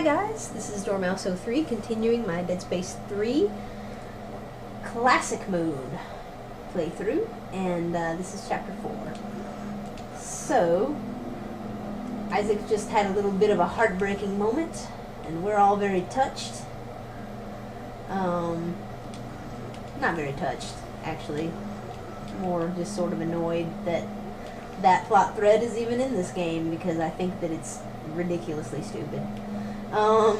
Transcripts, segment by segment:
guys, this is Dormouse03 continuing my Dead Space 3 Classic Mode playthrough, and this is Chapter 4. So, Isaac just had a little bit of a heartbreaking moment, and we're all very touched. Not very touched, actually. More just sort of annoyed that that plot thread is even in this game, because I think that it's ridiculously stupid. I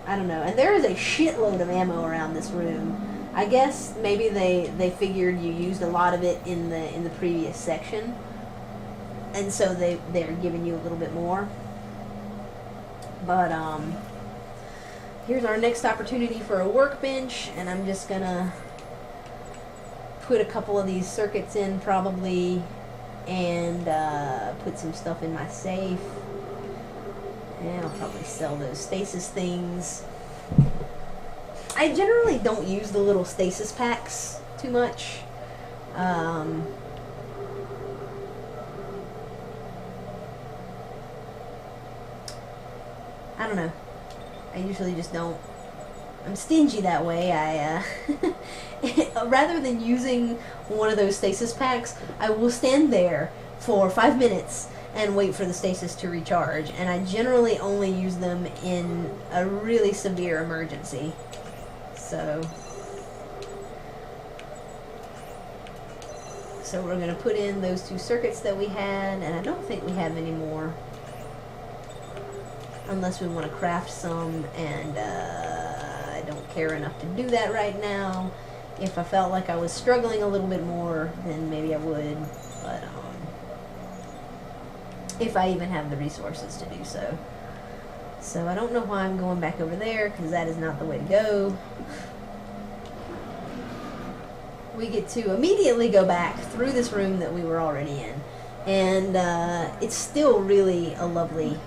don't know. And there is a shitload of ammo around this room. I guess maybe they figured you used a lot of it in the previous section, and so they're giving you a little bit more. But here's our next opportunity for a workbench, and I'm just gonna put a couple of these circuits in probably, and put some stuff in my safe. And I'll probably sell those stasis things. I generally don't use the little stasis packs too much. I don't know. I usually just don't. I'm stingy that way. Rather than using one of those stasis packs, I will stand there for 5 minutes and wait for the stasis to recharge, and I generally only use them in a really severe emergency. So we're going to put in those 2 circuits that we had, and I don't think we have any more, unless we want to craft some, and I don't care enough to do that right now. If I felt like I was struggling a little bit more, then maybe I would, but if I even have the resources to do so. So I don't know why I'm going back over there, because that is not the way to go. We get to immediately go back through this room that we were already in, and it's still really a lovely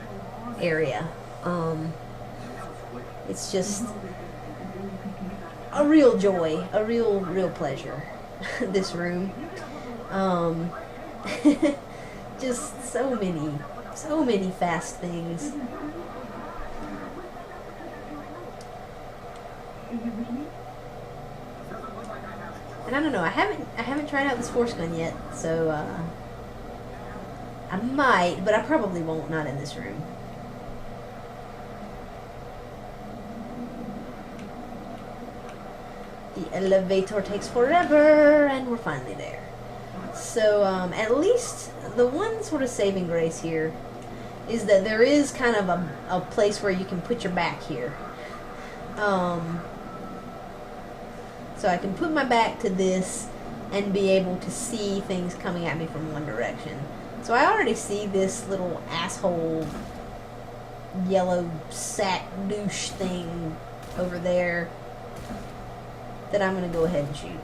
area. It's just a real joy, a real pleasure, this room. Just so many fast things. And I don't know, I haven't tried out this force gun yet, so I might, but I probably won't, not in this room. The elevator takes forever, and we're finally there. So, at least the one sort of saving grace here is that there is kind of a place where you can put your back here. So I can put my back to this and be able to see things coming at me from one direction. So I already see this little asshole yellow sack douche thing over there that I'm going to go ahead and shoot.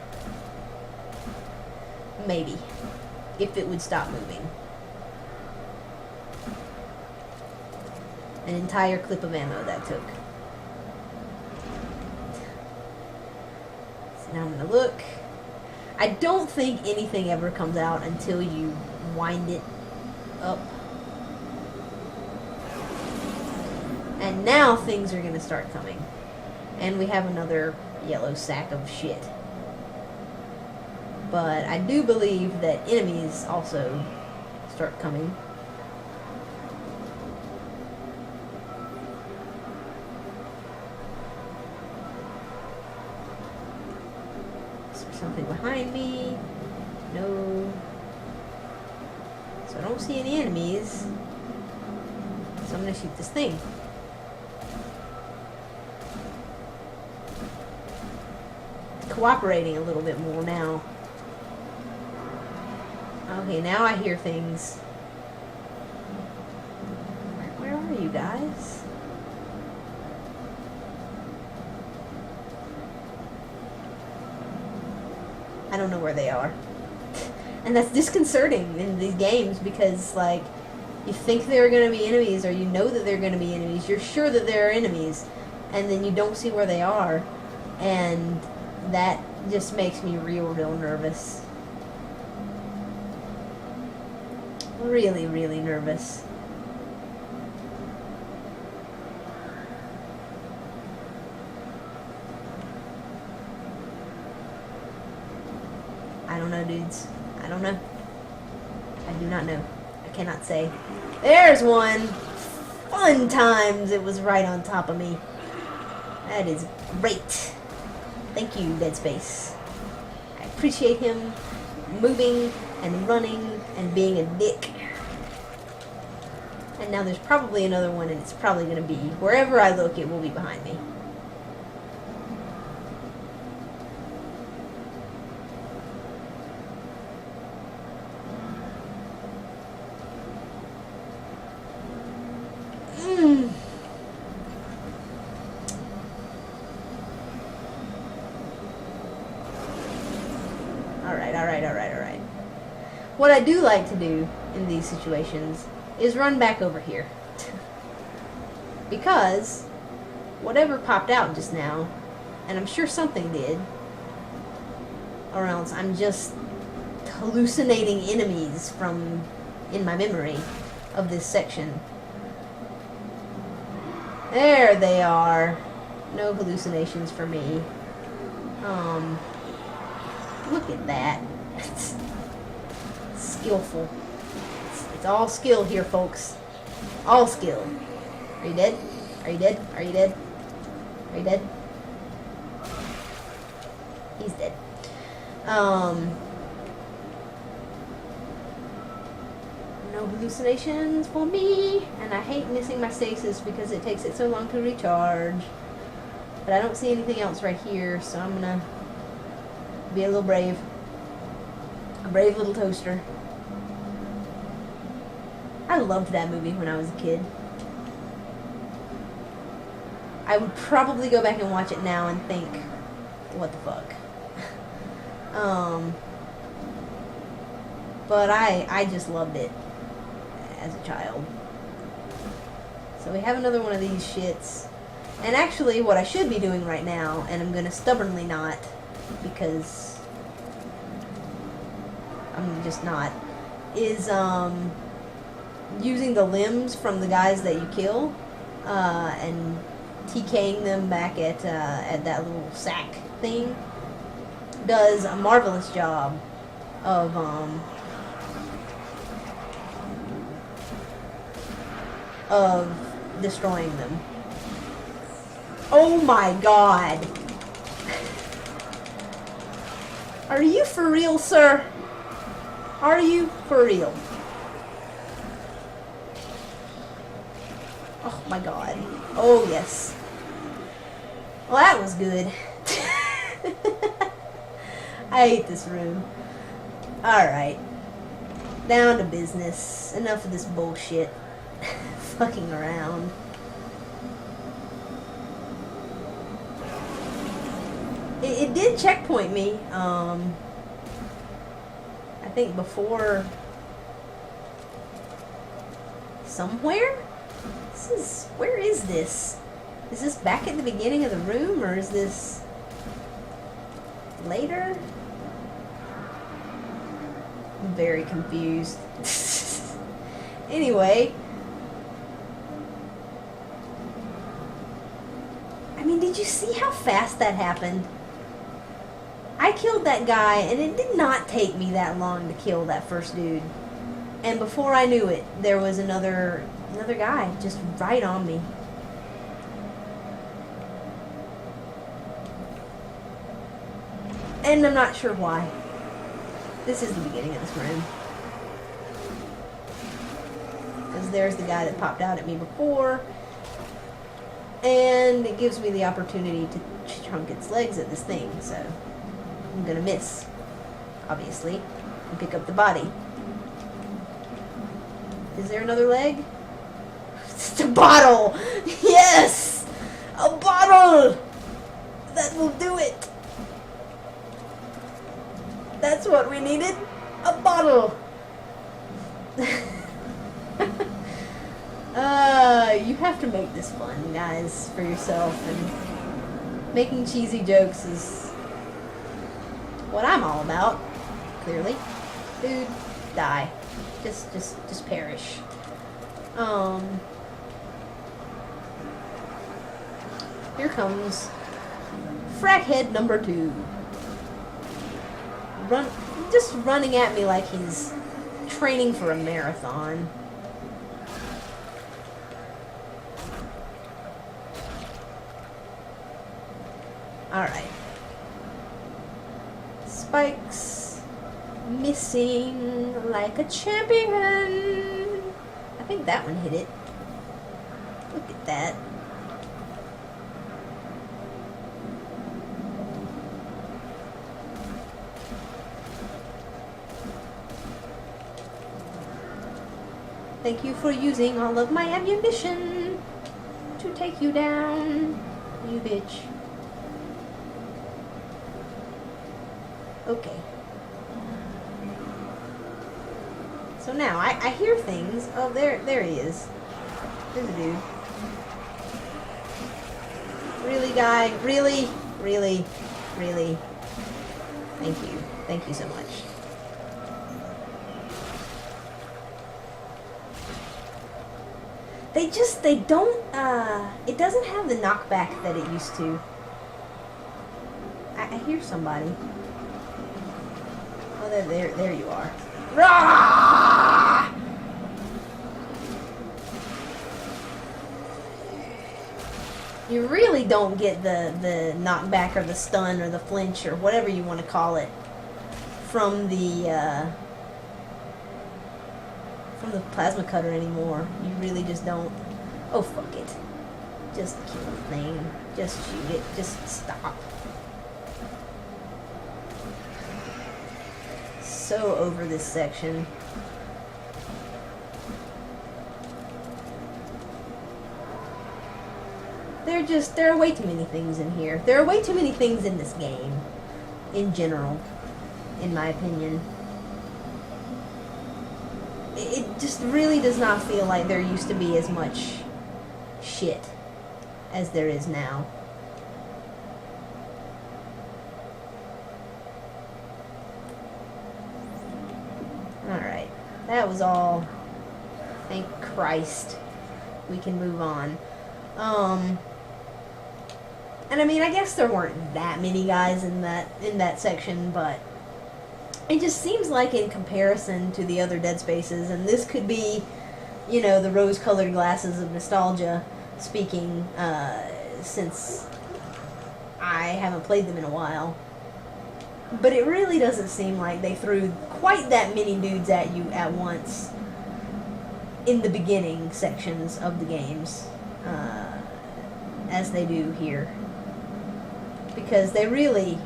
Maybe. If it would stop moving. An entire clip of ammo that took. So now I'm going to look. I don't think anything ever comes out until you wind it up. And now things are going to start coming. And we have another yellow sack of shit. But I do believe that enemies also start coming. Is there something behind me? No. So I don't see any enemies. So I'm going to shoot this thing. Cooperating a little bit more now. Okay, now I hear things. Where are you guys? I don't know where they are. And that's disconcerting in these games, because, like, you think there are going to be enemies, or you know that they're going to be enemies. You're sure that there are enemies, and then you don't see where they are. And that just makes me real nervous. Really nervous. don't know, dudes. I don't know. I do not know. I cannot say. There's one! Fun times! It was right on top of me. That is great. Thank you, Dead Space. I appreciate him moving and running and being a dick. And now there's probably another one, and it's probably going to be, wherever I look, it will be behind me. Alright. What I do like to do in these situations is run back over here. Because whatever popped out just now, and I'm sure something did, or else I'm just hallucinating enemies from in my memory of this section. There they are. No hallucinations for me. Look at that. It's skillful. It's all skill here, folks. All skill. Are you dead? Are you dead? Are you dead? Are you dead? He's dead. No hallucinations for me. And I hate missing my stasis because it takes it so long to recharge. But I don't see anything else right here, so I'm gonna be a little brave. A brave little toaster. I loved that movie when I was a kid. I would probably go back and watch it now and think, what the fuck? But I just loved it as a child. So we have another one of these shits. And actually, what I should be doing right now, and I'm gonna stubbornly not, because I'm just not, is using the limbs from the guys that you kill, and TKing them back at that little sack thing. Does a marvelous job of destroying them. Oh my god! Are you for real, sir? Are you for real? Oh my god. Oh yes. Well, that was good. I hate this room. Alright. Down to business. Enough of this bullshit. Fucking around. It did checkpoint me. I think before somewhere? Where is this? Is this back at the beginning of the room, or is this later? I'm very confused. Anyway. I mean, did you see how fast that happened? I killed that guy, and it did not take me that long to kill that first dude. And before I knew it, there was another guy just right on me. And I'm not sure why. This is the beginning of this room. Because there's the guy that popped out at me before. And it gives me the opportunity to chunk its legs at this thing, so I'm gonna miss, obviously, and pick up the body. Is there another leg? It's a bottle! Yes! A bottle! That will do it! That's what we needed. A bottle! You have to make this fun, guys, for yourself, and making cheesy jokes is what I'm all about, clearly. Dude, die. Just perish. Here comes Frackhead number 2. Run. just running at me like he's training for a marathon. Alright. Spikes missing like a champion. I think that one hit it. Look at that. Thank you for using all of my ammunition to take you down, you bitch. Okay. So now, I hear things. Oh, there he is. There's a dude. Really, guy? Really? Really? Really? Thank you. Thank you so much. They don't, it doesn't have the knockback that it used to. I hear somebody. Oh, there you are. Rah! You really don't get the knockback or the stun or the flinch or whatever you want to call it from the plasma cutter anymore. You really just don't. Oh, fuck it. Just kill the thing. Just shoot it. Just stop. So over this section. There are way too many things in here. There are way too many things in this game. In general. In my opinion. It just really does not feel like there used to be as much shit as there is now. Alright. That was all. Thank Christ. We can move on. And I mean, I guess there weren't that many guys in that section, but it just seems like in comparison to the other Dead Spaces, and this could be, you know, the rose-colored glasses of nostalgia speaking, since I haven't played them in a while. But it really doesn't seem like they threw quite that many dudes at you at once in the beginning sections of the games, as they do here. Because they really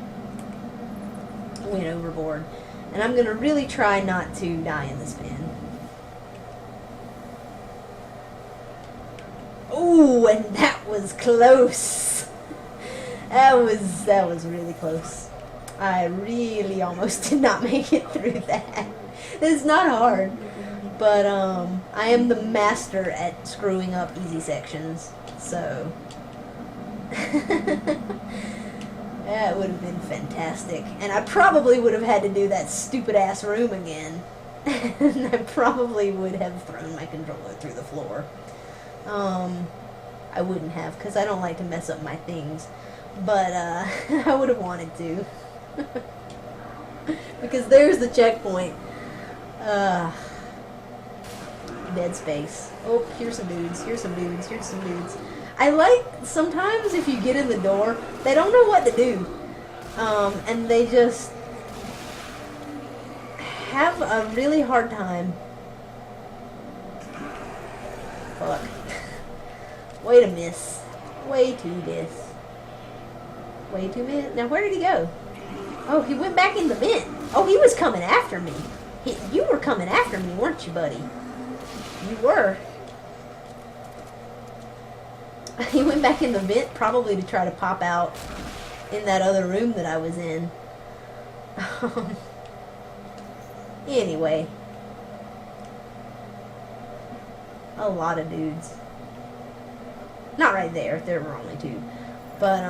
went overboard. And I'm going to really try not to die in this pen. Ooh, and that was close. That was really close. I really almost did not make it through that. It's not hard. But I am the master at screwing up easy sections. So that would have been fantastic. And I probably would have had to do that stupid-ass room again. And I probably would have thrown my controller through the floor. I wouldn't have, because I don't like to mess up my things. But, I would have wanted to. Because there's the checkpoint. Dead Space. Oh, here's some dudes, here's some dudes, here's some dudes. I like, sometimes if you get in the door, they don't know what to do. And they just have a really hard time. Fuck. Way to miss. Way to miss. Way to miss. Now, where did he go? Oh, he went back in the vent. Oh, he was coming after me. You were coming after me, weren't you, buddy? You were. He went back in the vent, probably to try to pop out in that other room that I was in. Anyway. A lot of dudes. Not right there, there were only two. But,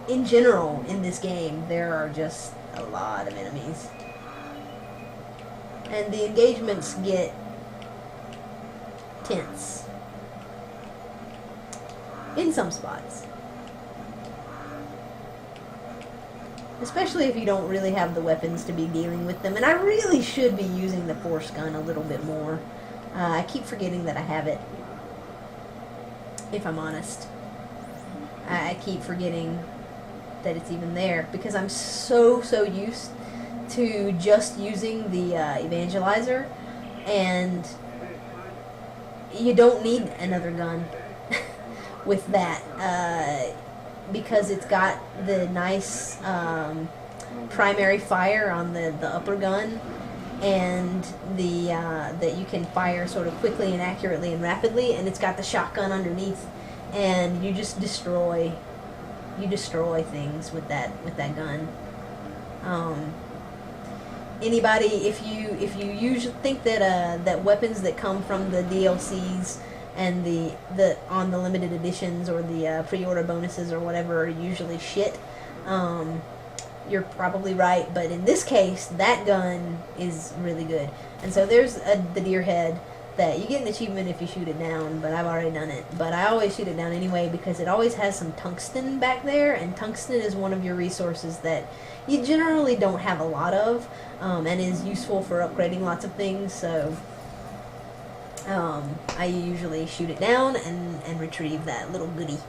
in general, in this game, there are just a lot of enemies. And the engagements get tense. In some spots. especially if you don't really have the weapons to be dealing with them. And I really should be using the force gun a little bit more. I keep forgetting that I have it, if I'm honest. I keep forgetting that it's even there because I'm so used to just using the evangelizer, and you don't need another gun with that because it's got the nice primary fire on the upper gun, and the that you can fire sort of quickly and accurately and rapidly, and it's got the shotgun underneath, and you just destroy things with that gun. Anybody, if you usually think that that weapons that come from the DLCs and the on the limited editions or the pre-order bonuses or whatever are usually shit, you're probably right. But in this case, that gun is really good. And so there's the deer head that you get an achievement if you shoot it down, but I've already done it. But I always shoot it down anyway because it always has some tungsten back there, and tungsten is one of your resources that you generally don't have a lot of, and is useful for upgrading lots of things. So I usually shoot it down and retrieve that little goodie.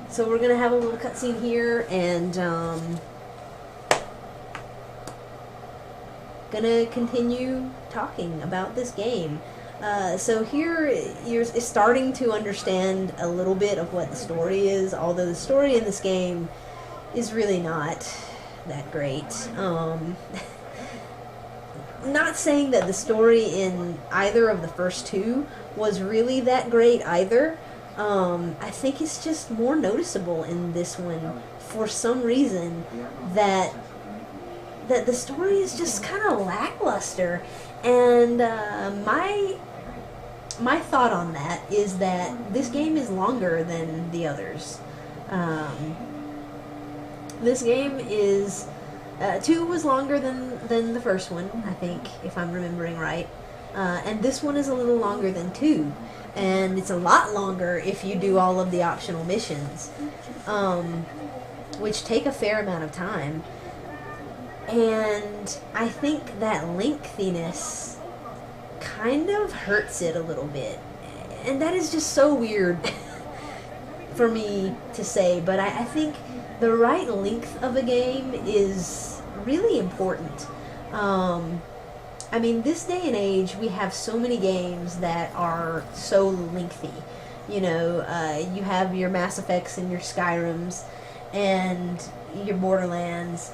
So we're going to have a little cutscene here, and going to continue talking about this game. So here you're starting to understand a little bit of what the story is, although the story in this game is really not that great. Not saying that the story in either of the first two was really that great either. I think it's just more noticeable in this one for some reason that the story is just kind of lackluster. And my thought on that is that this game is longer than the others. This game is 2 was longer than the first one, I think, if I'm remembering right. And this one is a little longer than 2. And it's a lot longer if you do all of the optional missions, which take a fair amount of time. And I think that lengthiness kind of hurts it a little bit. And that is just so weird for me to say, but I think the right length of a game is really important. I mean, this day and age, we have so many games that are so lengthy. You know, you have your Mass Effects and your Skyrims and your Borderlands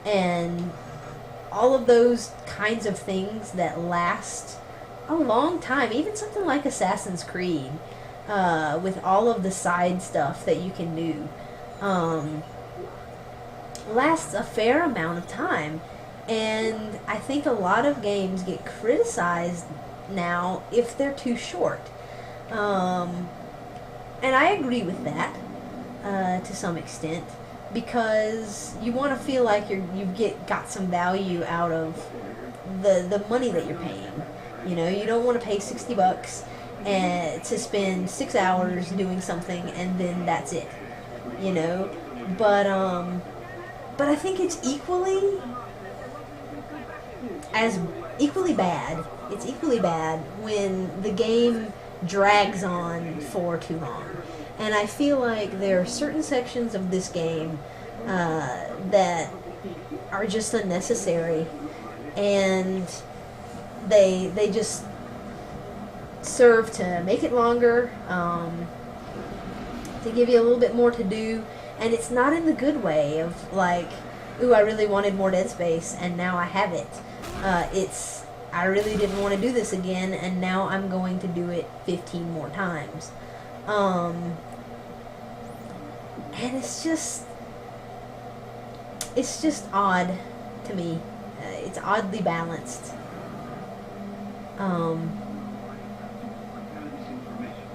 and all of those kinds of things that last a long time. Even something like Assassin's Creed, with all of the side stuff that you can do, lasts a fair amount of time. And I think a lot of games get criticized now if they're too short. And I agree with that to some extent, because you want to feel like you got some value out of the money that you're paying. You know, you don't want to pay $60 and to spend 6 hours doing something and then that's it. You know, but I think it's equally bad. It's equally bad when the game drags on for too long. And I feel like there are certain sections of this game that are just unnecessary, and they just serve to make it longer, to give you a little bit more to do. And it's not in the good way of like, ooh, I really wanted more Dead Space and now I have it. It's, I really didn't want to do this again and now I'm going to do it 15 more times. And it's just odd to me. It's oddly balanced.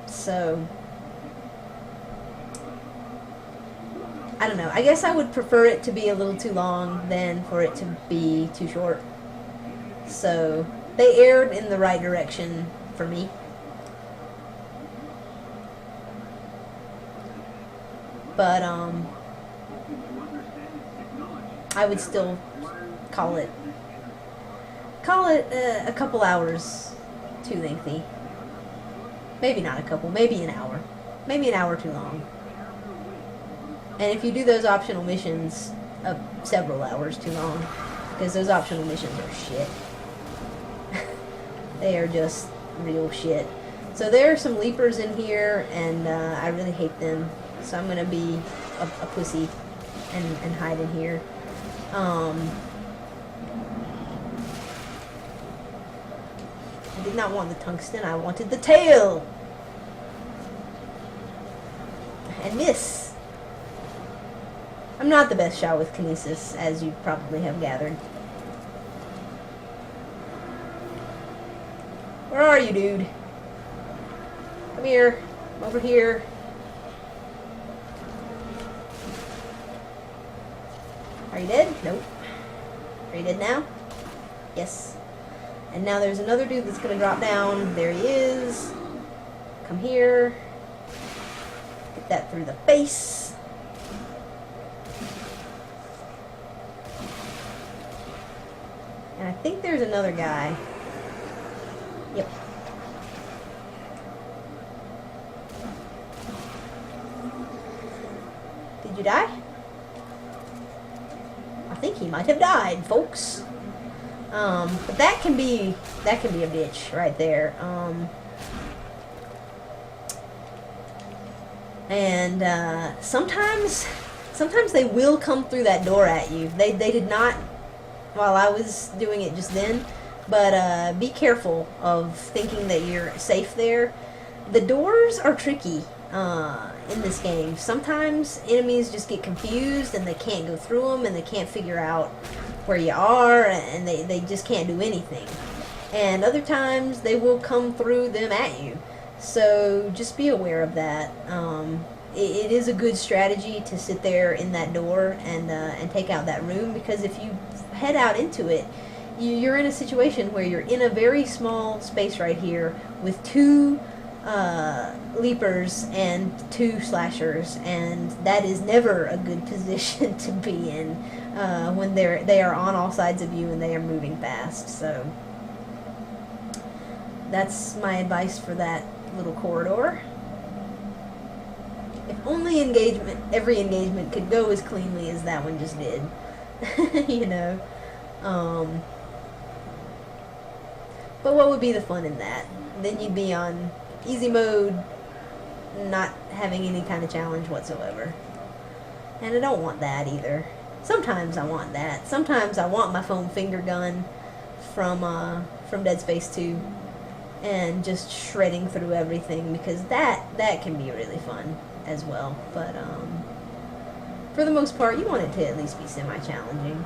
So I don't know. I guess I would prefer it to be a little too long than for it to be too short. So they erred in the right direction for me. But I would still call it a couple hours too lengthy. Maybe not a couple, maybe an hour. Maybe an hour too long. And if you do those optional missions, several hours too long. Because those optional missions are shit. They are just real shit. So there are some leapers in here, and I really hate them. So I'm going to be a pussy and hide in here. I did not want the tungsten, I wanted the tail! And miss! I'm not the best shot with kinesis, as you probably have gathered. Where are you, dude? Come here. I'm over here. Are you dead? Nope. Are you dead now? Yes. And now there's another dude that's gonna drop down. There he is. Come here. Get that through the face. And I think there's another guy. Yep. Did you die? I think he might have died, folks. But that can be a bitch right there. And sometimes they will come through that door at you. They did not while I was doing it just then, but be careful of thinking that you're safe there. The doors are tricky in this game. Sometimes enemies just get confused and they can't go through them and they can't figure out where you are, and they just can't do anything. And other times they will come through them at you. So just be aware of that. It is a good strategy to sit there in that door and take out that room, because if you head out into it, you're in a situation where you're in a very small space right here with two leapers and two slashers, and that is never a good position to be in when they are on all sides of you and they are moving fast. So that's my advice for that little corridor. If only every engagement could go as cleanly as that one just did. You know. But what would be the fun in that? Then you'd be on easy mode, not having any kind of challenge whatsoever. And I don't want that either. Sometimes I want that. Sometimes I want my foam finger gun from Dead Space 2 and just shredding through everything, because that can be really fun as well. But for the most part, you want it to at least be semi-challenging.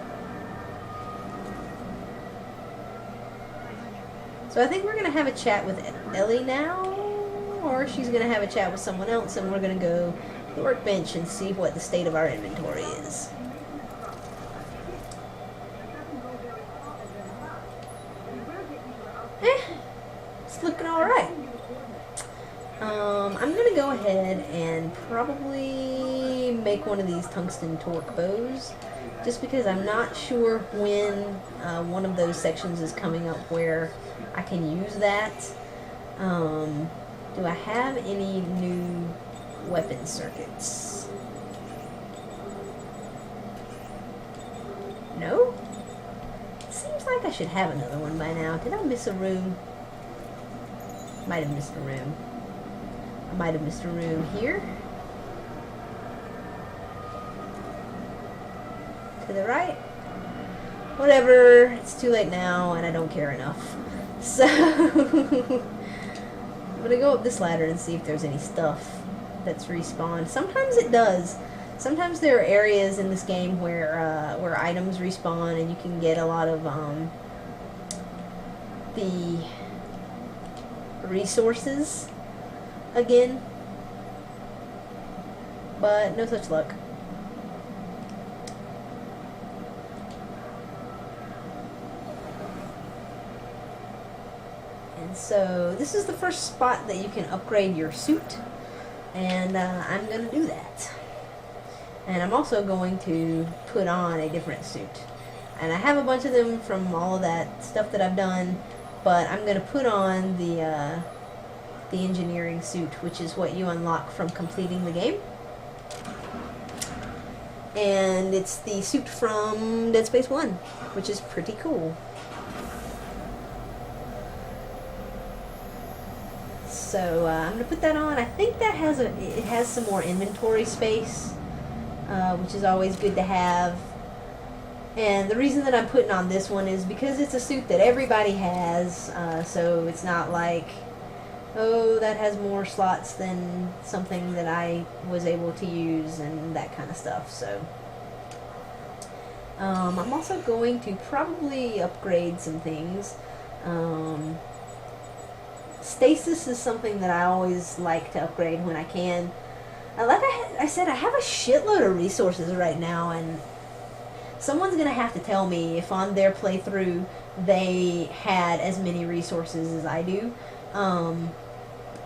So I think we're going to have a chat with Ellie now, or she's going to have a chat with someone else, and we're going to go to the workbench and see what the state of our inventory is. It's looking alright. I'm going to go ahead and probably make one of these tungsten torque bows, just because I'm not sure when one of those sections is coming up where I can use that. Do I have any new weapon circuits? No? Seems like I should have another one by now. Did I miss a room? Might have missed a room. I might have missed a room here. To the right. Whatever. It's too late now, and I don't care enough. So I'm gonna go up this ladder and see if there's any stuff that's respawned. Sometimes it does. Sometimes there are areas in this game where items respawn, and you can get a lot of the resources again, but no such luck. And so this is the first spot that you can upgrade your suit, and I'm gonna do that. And I'm also going to put on a different suit. And I have a bunch of them from all of that stuff that I've done, but I'm going to put on the engineering suit, which is what you unlock from completing the game. And it's the suit from Dead Space 1, which is pretty cool. So I'm going to put that on. I think that it has some more inventory space, which is always good to have. And the reason that I'm putting on this one is because it's a suit that everybody has, so it's not like, oh, that has more slots than something that I was able to use and that kind of stuff. So I'm also going to probably upgrade some things. Stasis is something that I always like to upgrade when I can. Like I said, I have a shitload of resources right now, and someone's going to have to tell me if on their playthrough they had as many resources as I do,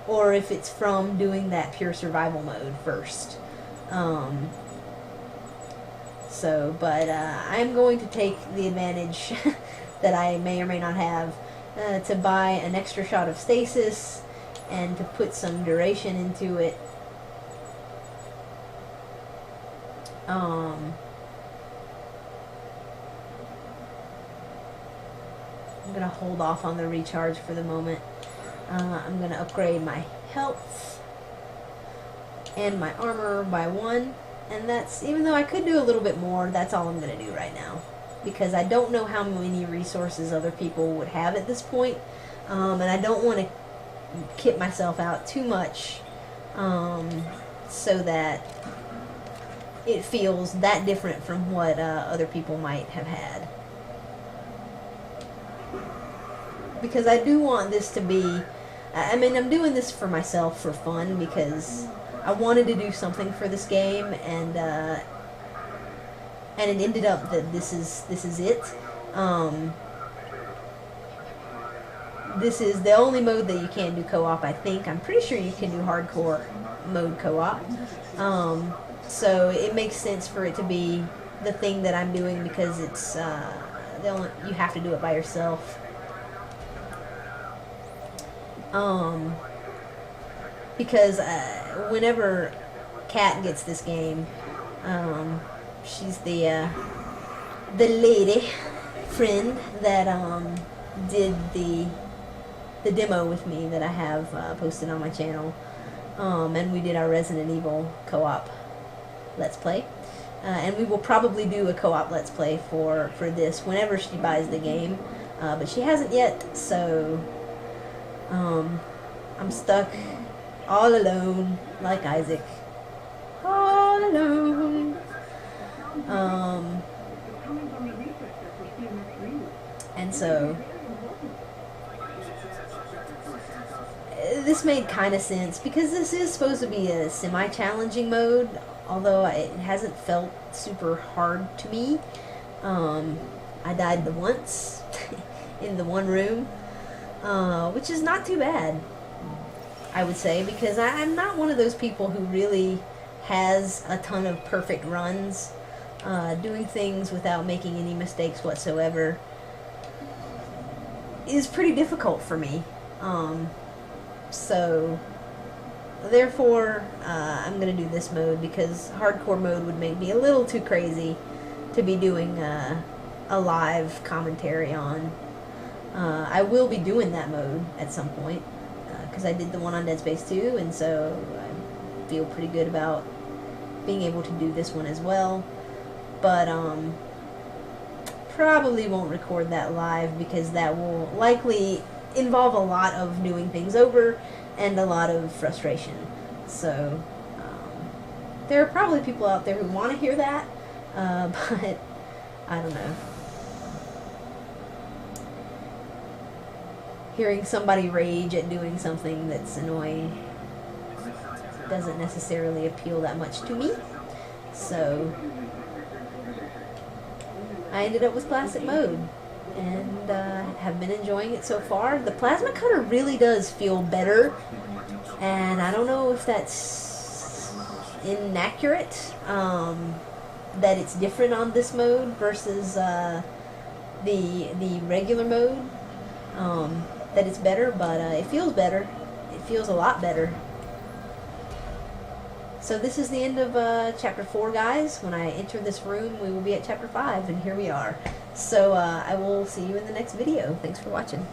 or if it's from doing that pure survival mode first. I'm going to take the advantage that I may or may not have to buy an extra shot of stasis and to put some duration into it. I'm going to hold off on the recharge for the moment. I'm going to upgrade my health and my armor by 1. And that's, even though I could do a little bit more, that's all I'm going to do right now. Because I don't know how many resources other people would have at this point. And I don't want to kit myself out too much so that it feels that different from what other people might have had. Because I do want this to be, I mean, I'm doing this for myself for fun because I wanted to do something for this game, and it ended up that this is it. This is the only mode that you can do co-op, I think. I'm pretty sure you can do hardcore mode co-op. So it makes sense for it to be the thing that I'm doing because it's you have to do it by yourself. Because whenever Kat gets this game, she's the lady friend that did the demo with me that I have posted on my channel, and we did our Resident Evil co-op Let's Play, and we will probably do a co-op Let's Play for this whenever she buys the game, but she hasn't yet, so I'm stuck all alone like Isaac, all alone. And so this made kind of sense because this is supposed to be a semi-challenging mode, although it hasn't felt super hard to me. I died once in the one room, which is not too bad, I would say, because I'm not one of those people who really has a ton of perfect runs. Doing things without making any mistakes whatsoever is pretty difficult for me. So therefore I'm going to do this mode because hardcore mode would make me a little too crazy to be doing a live commentary on. I will be doing that mode at some point because I did the one on Dead Space 2, and so I feel pretty good about being able to do this one as well. But probably won't record that live because that will likely involve a lot of doing things over and a lot of frustration. So there are probably people out there who want to hear that, but I don't know. Hearing somebody rage at doing something that's annoying doesn't necessarily appeal that much to me. So I ended up with classic mode and have been enjoying it so far. The plasma cutter really does feel better, and I don't know if that's inaccurate. That it's different on this mode versus the regular mode. That it's better, but it feels better. It feels a lot better. So this is the end of chapter 4, guys. When I enter this room, we will be at chapter 5, and here we are. So I will see you in the next video. Thanks for watching.